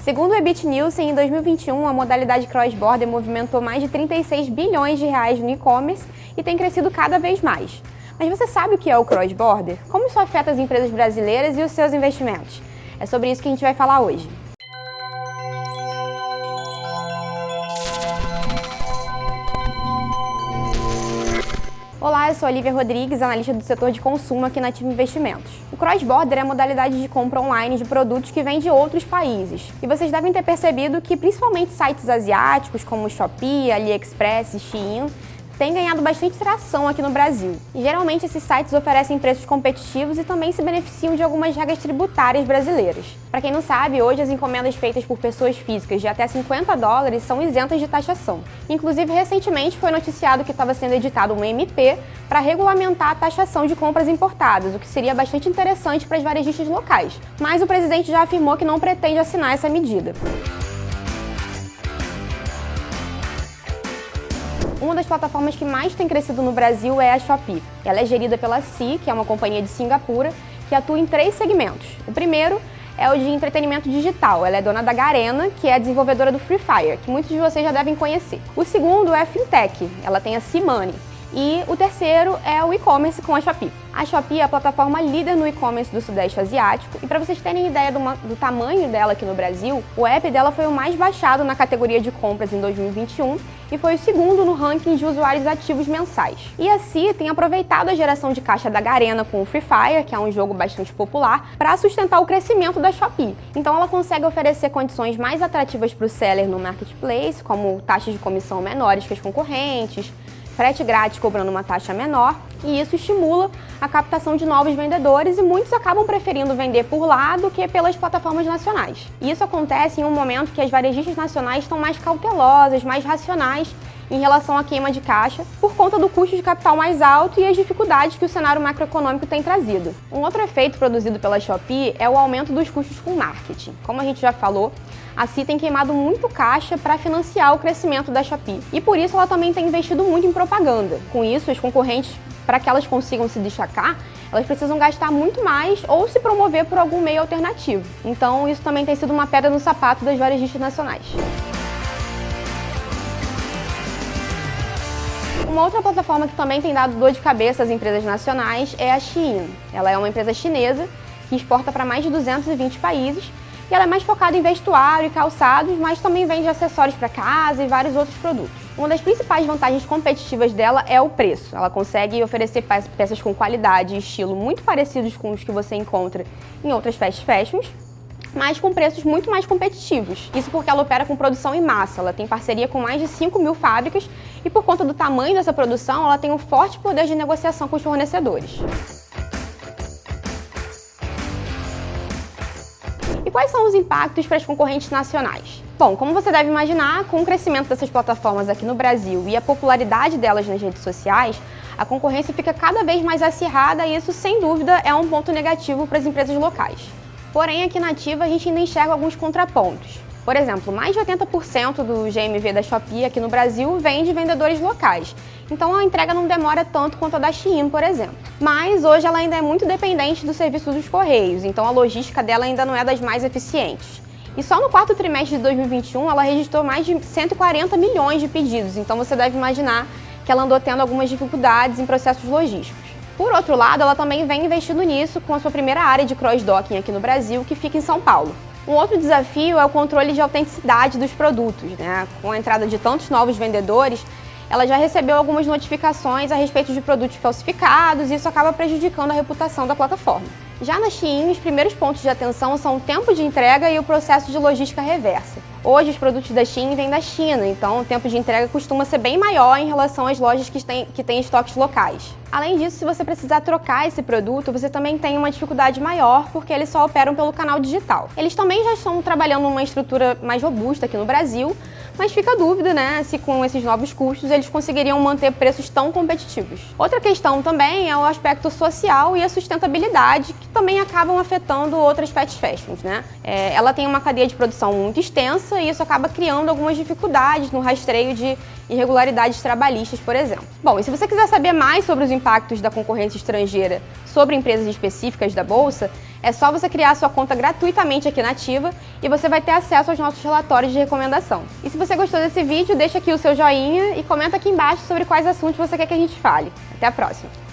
Segundo o Ebit Nielsen, em 2021, a modalidade cross-border movimentou mais de 36 bilhões de reais no e-commerce e tem crescido cada vez mais. Mas você sabe o que é o cross-border? Como isso afeta as empresas brasileiras e os seus investimentos? É sobre isso que a gente vai falar hoje. Olá, eu sou a Olivia Rodrigues, analista do setor de consumo aqui na Ativa Investimentos. O cross-border é a modalidade de compra online de produtos que vêm de outros países. E vocês devem ter percebido que principalmente sites asiáticos como Shopee, AliExpress e Shein têm ganhado bastante tração aqui no Brasil. E geralmente esses sites oferecem preços competitivos e também se beneficiam de algumas regras tributárias brasileiras. Para quem não sabe, hoje as encomendas feitas por pessoas físicas de até $50 são isentas de taxação. Inclusive, recentemente foi noticiado que estava sendo editado um MP para regulamentar a taxação de compras importadas, o que seria bastante interessante para as varejistas locais. Mas o presidente já afirmou que não pretende assinar essa medida. Uma das plataformas que mais tem crescido no Brasil é a Shopee. Ela é gerida pela Sea, que é uma companhia de Singapura, que atua em 3 segmentos. O primeiro é o de entretenimento digital. Ela é dona da Garena, que é a desenvolvedora do Free Fire, que muitos de vocês já devem conhecer. O segundo é a Fintech. Ela tem a Sea Money. E o terceiro é o e-commerce com a Shopee. A Shopee é a plataforma líder no e-commerce do Sudeste Asiático e para vocês terem ideia do tamanho dela aqui no Brasil, o app dela foi o mais baixado na categoria de compras em 2021 e foi o segundo no ranking de usuários ativos mensais. E a Sea tem aproveitado a geração de caixa da Garena com o Free Fire, que é um jogo bastante popular, para sustentar o crescimento da Shopee. Então ela consegue oferecer condições mais atrativas para o seller no marketplace, como taxas de comissão menores que as concorrentes, frete grátis cobrando uma taxa menor, e isso estimula a captação de novos vendedores e muitos acabam preferindo vender por lá do que pelas plataformas nacionais. E isso acontece em um momento que as varejistas nacionais estão mais cautelosas, mais racionais em relação à queima de caixa, por conta do custo de capital mais alto e as dificuldades que o cenário macroeconômico tem trazido. Um outro efeito produzido pela Shopee é o aumento dos custos com marketing. Como a gente já falou, a Sea tem queimado muito caixa para financiar o crescimento da Shopee. E por isso ela também tem investido muito em propaganda. Com isso, as concorrentes, para que elas consigam se destacar, elas precisam gastar muito mais ou se promover por algum meio alternativo. Então isso também tem sido uma pedra no sapato das varejistas nacionais. Uma outra plataforma que também tem dado dor de cabeça às empresas nacionais é a Shein. Ela é uma empresa chinesa que exporta para mais de 220 países e ela é mais focada em vestuário e calçados, mas também vende acessórios para casa e vários outros produtos. Uma das principais vantagens competitivas dela é o preço. Ela consegue oferecer peças com qualidade e estilo muito parecidos com os que você encontra em outras fast fashions, mas com preços muito mais competitivos. Isso porque ela opera com produção em massa, ela tem parceria com mais de 5.000 fábricas e por conta do tamanho dessa produção, ela tem um forte poder de negociação com os fornecedores. E quais são os impactos para as concorrentes nacionais? Bom, como você deve imaginar, com o crescimento dessas plataformas aqui no Brasil e a popularidade delas nas redes sociais, a concorrência fica cada vez mais acirrada e isso, sem dúvida, é um ponto negativo para as empresas locais. Porém, aqui na Ativa, a gente ainda enxerga alguns contrapontos. Por exemplo, mais de 80% do GMV da Shopee aqui no Brasil vem de vendedores locais. Então a entrega não demora tanto quanto a da Shein, por exemplo. Mas hoje ela ainda é muito dependente do serviço dos Correios, então a logística dela ainda não é das mais eficientes. E só no quarto trimestre de 2021 ela registrou mais de 140 milhões de pedidos, então você deve imaginar que ela andou tendo algumas dificuldades em processos logísticos. Por outro lado, ela também vem investindo nisso com a sua primeira área de cross-docking aqui no Brasil, que fica em São Paulo. Um outro desafio é o controle de autenticidade dos produtos, né? Com a entrada de tantos novos vendedores, ela já recebeu algumas notificações a respeito de produtos falsificados e isso acaba prejudicando a reputação da plataforma. Já na Shein, os primeiros pontos de atenção são o tempo de entrega e o processo de logística reversa. Hoje, os produtos da Shein vêm da China, então o tempo de entrega costuma ser bem maior em relação às lojas que têm estoques locais. Além disso, se você precisar trocar esse produto, você também tem uma dificuldade maior, porque eles só operam pelo canal digital. Eles também já estão trabalhando numa estrutura mais robusta aqui no Brasil, mas fica a dúvida, né, se com esses novos custos eles conseguiriam manter preços tão competitivos. Outra questão também é o aspecto social e a sustentabilidade, que também acabam afetando outras fast fashions, né? Ela tem uma cadeia de produção muito extensa e isso acaba criando algumas dificuldades no rastreio de irregularidades trabalhistas, por exemplo. Bom, e se você quiser saber mais sobre os impactos da concorrência estrangeira sobre empresas específicas da Bolsa, É só você criar sua conta gratuitamente aqui na Ativa e você vai ter acesso aos nossos relatórios de recomendação. E se você gostou desse vídeo, deixa aqui o seu joinha e comenta aqui embaixo sobre quais assuntos você quer que a gente fale. Até a próxima!